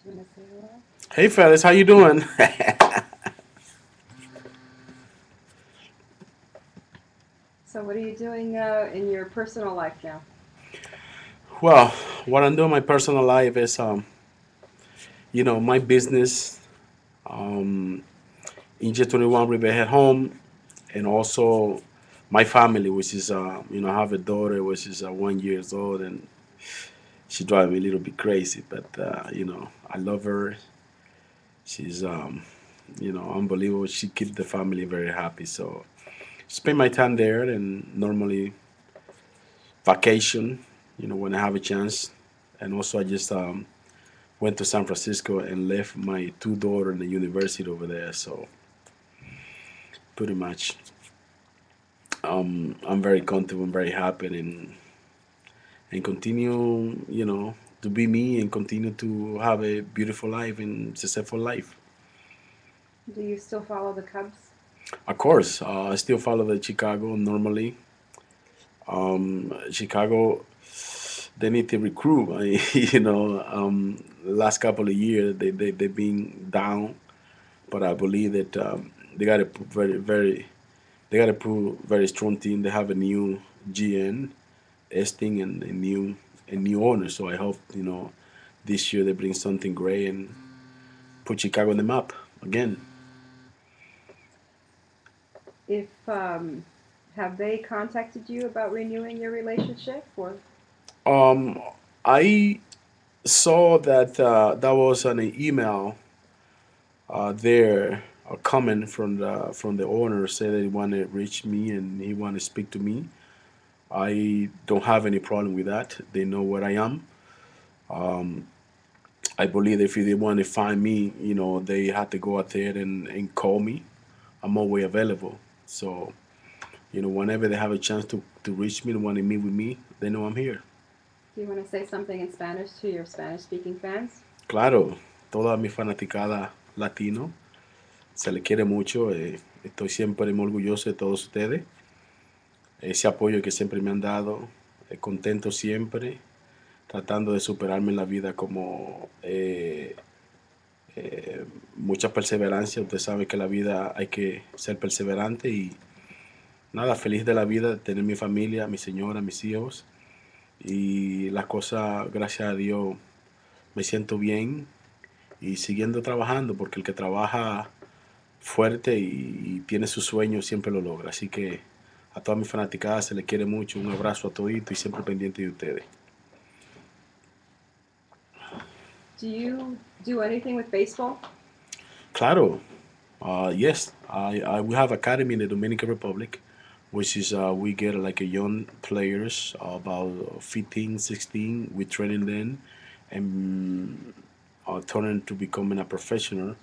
Want to say hello? Hey fellas, how you doing? So, what are you doing in your personal life now? Well, what I'm doing in my personal life is, my business, um, Inge 21 Riverhead Home, and also my family, which is, I have a daughter which is 1 years old, and she drives me a little bit crazy, but I love her. She's, unbelievable. She keeps the family very happy. So spend my time there, and normally vacation, when I have a chance, and also I just went to San Francisco and left my two daughters in the university over there. So pretty much, I'm very comfortable, I'm very happy, and continue, to be me and continue to have a beautiful life and successful life. Do you still follow the Cubs? Of course, I still follow the Chicago normally. Chicago, they need to recruit. Last couple of years they've been down, but I believe that they got a they got a prove very strong team. They have a new GN, Esting, and a new owner. So I hope this year they bring something great and put Chicago on the map again. If Have they contacted you about renewing your relationship, or Um, I saw that that was an email there comment from the owner say that he want to reach me and he want to speak to me. I don't have any problem with that. They know where I am. Um, I believe if they want to find me, they have to go out there and call me. I'm always available. So, whenever they have a chance to reach me, to want to meet with me, they know I'm here. do you want to say something in Spanish to your Spanish-speaking fans? Claro, toda mi fanaticada latino, se le quiere mucho. Estoy siempre muy orgulloso de todos ustedes. Ese apoyo que siempre me han dado, contento siempre, tratando de superarme en la vida como mucha perseverancia. Usted sabe que la vida hay que ser perseverante y nada, feliz de la vida, de tener mi familia, mi señora, mis hijos y las cosas, gracias a Dios, me siento bien y siguiendo trabajando porque el que trabaja fuerte y tiene sus sueños siempre lo logra. Así que a todas mis fanaticadas se les quiere mucho, un abrazo a todito y siempre pendiente de ustedes. Do you do anything with baseball? Claro, yes, we have academy in the Dominican Republic, which is we get like a young players about 15, 16. We training them and turning to becoming a professional.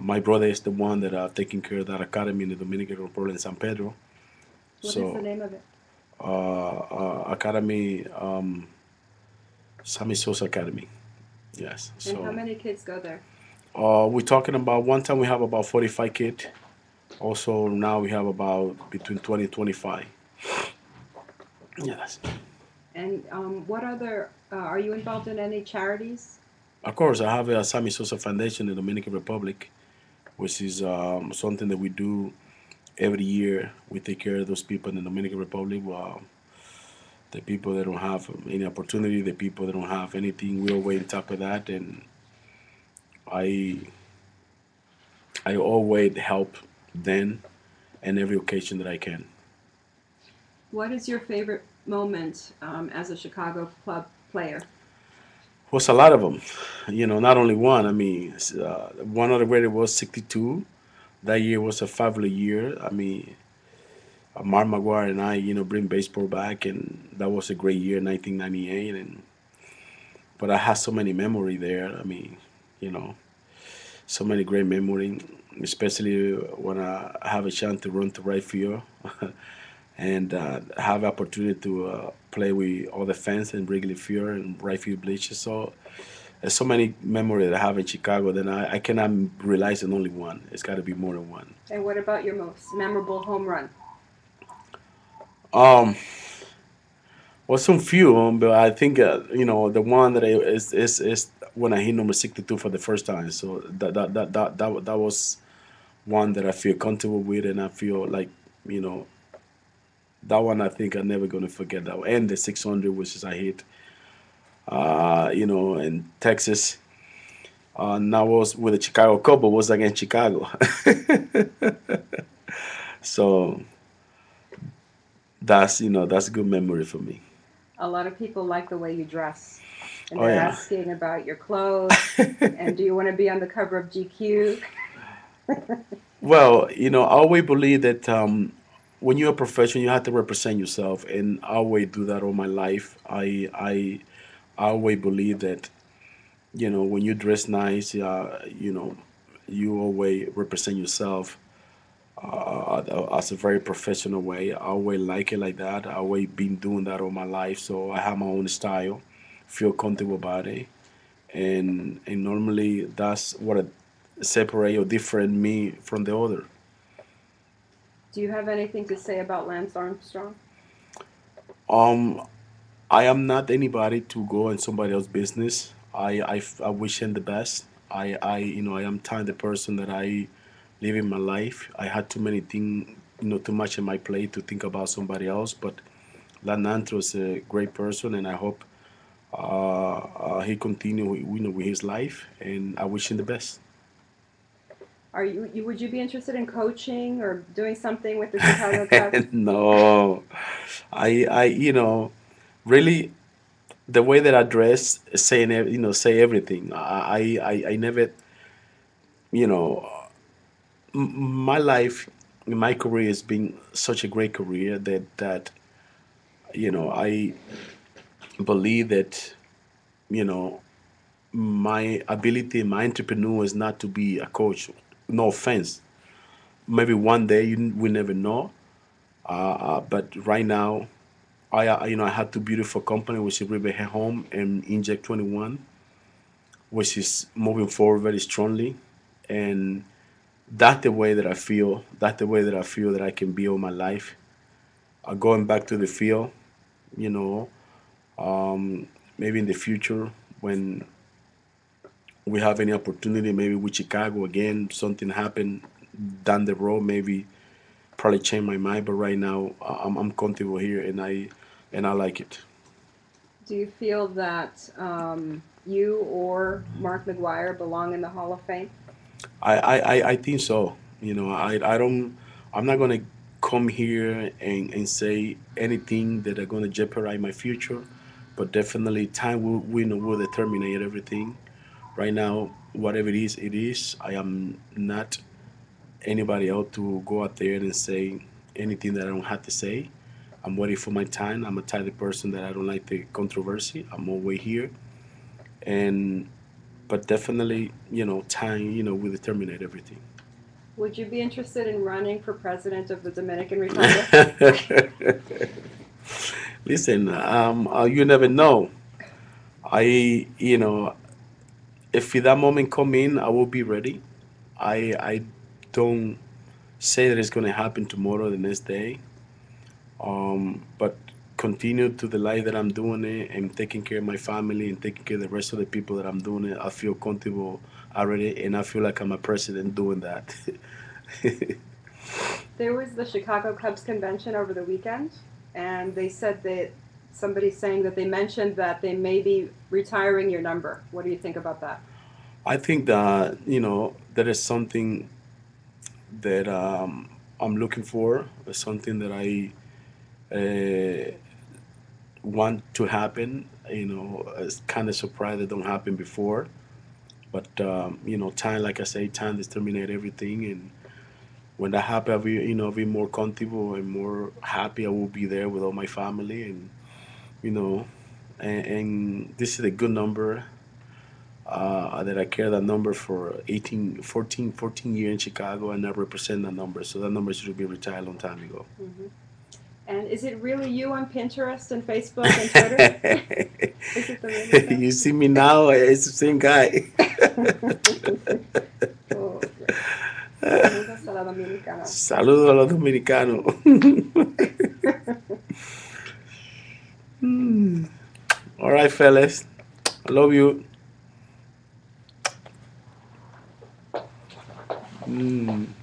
My brother is the one that taking care of that academy in the Dominican Republic in San Pedro. What is the So name of it? academy, Sammy Sosa Academy. Yes. And how So many kids go there? we're talking about one time we have about 45 kids. Also, now we have about between 20 and 25. Yes. And what other are you involved in any charities? Of course, I have a Sammy Sosa Foundation in the Dominican Republic, which is something that we do every year. We take care of those people in the Dominican Republic. The people that don't have any opportunity, the people that don't have anything, we always on top of that. And I, I always help them in every occasion that I can. What is your favorite moment as a Chicago club player? Was a lot of them, not only one. I mean, one of the greatest was 62. That year was a fabulous year. I mean, Mark McGuire and I, bring baseball back, and that was a great year, 1998. And but I had so many memory there. I mean, you know, so many great memory, especially when I have a chance to run to right field and have opportunity to play with all the fans in Wrigley Field and right field bleachers. So there's so many memories that I have in Chicago that I cannot realize in only one. It's got to be more than one. And what about your most memorable home run? Um, Well, some few, but I think the one that is when I hit number 62 for the first time. So that was one that I feel comfortable with, and I feel like you know that one. I think I'm never gonna forget that one. And the 600, which is I hit, in Texas. And that was with the Chicago Cup, but was against Chicago. So that's a good memory for me. A lot of people like the way you dress, and Oh they're yeah. asking about your clothes. And do you want to be on the cover of GQ? Well, I always believe that when you're a professional, you have to represent yourself, and I always do that all my life. I always believe that when you dress nice, you always represent yourself as a very professional way. I always like it like that. I always been doing that all my life, so I have my own style, feel comfortable about it, and normally that's what separate or different me from the other. Do you have anything to say about Lance Armstrong? Um, I am not anybody to go in somebody else's business. I wish him the best. I am kind of person that I live in my life. I had too many things, too much in my plate to think about somebody else. But Lanantro is a great person, and I hope he continue, with his life, and I wish him the best. Are you would you be interested in coaching or doing something with the Chicago Cubs? No, really the way that I dress, say everything. I never, you know, my life, my career has been such a great career that I believe that you know my ability, my entrepreneur is not to be a coach. No offense. Maybe one day you will never know. But right now, I have two beautiful company, which is Riverhead Home and Inject 21, which is moving forward very strongly, and that's the way that I feel. That's the way that I feel that I can build my life. Going back to the field, you know, maybe in the future when we have any opportunity, maybe with Chicago again, something happen down the road, maybe probably change my mind. But right now, I'm comfortable here, and I like it. Do you feel that you or Mark McGuire belong in the Hall of Fame? I think so. I don't. I'm not gonna come here and say anything that are gonna jeopardize my future, but definitely time will determine everything. Right now, whatever it is, it is. I am not anybody else to go out there and say anything that I don't have to say. I'm waiting for my time. I'm a type of person that I don't like the controversy. I'm always here, and but definitely, time, will determine everything. Would you be interested in running for president of the Dominican Republic? Listen, you never know. If that moment come in, I will be ready. I don't say that it's going to happen tomorrow, the next day. But continue to the life that I'm doing it and taking care of my family and taking care of the rest of the people that I'm doing it. I feel comfortable already, and I feel like I'm a president doing that. There was the Chicago Cubs convention over the weekend, and they said that somebody's saying that they mentioned that they may be retiring your number. What do you think about that? I think that that is something that I'm looking for, something that I uh, want to happen. It's kind of surprised it don't happen before, but time, like I say, time determines everything, and when that happens, I'll be more comfortable and more happy. I will be there with all my family, and you know, and this is a good number. That I carry that number for 14 years in Chicago, and I represent that number. So that number should be retired a long time ago. Mm-hmm. And is it really you on Pinterest and Facebook and Twitter? Is it the really You self? see me now, it's the same guy. Oh, saludos a la dominicana. Saludos a los dominicanos. right, fellas. I love you. Mm.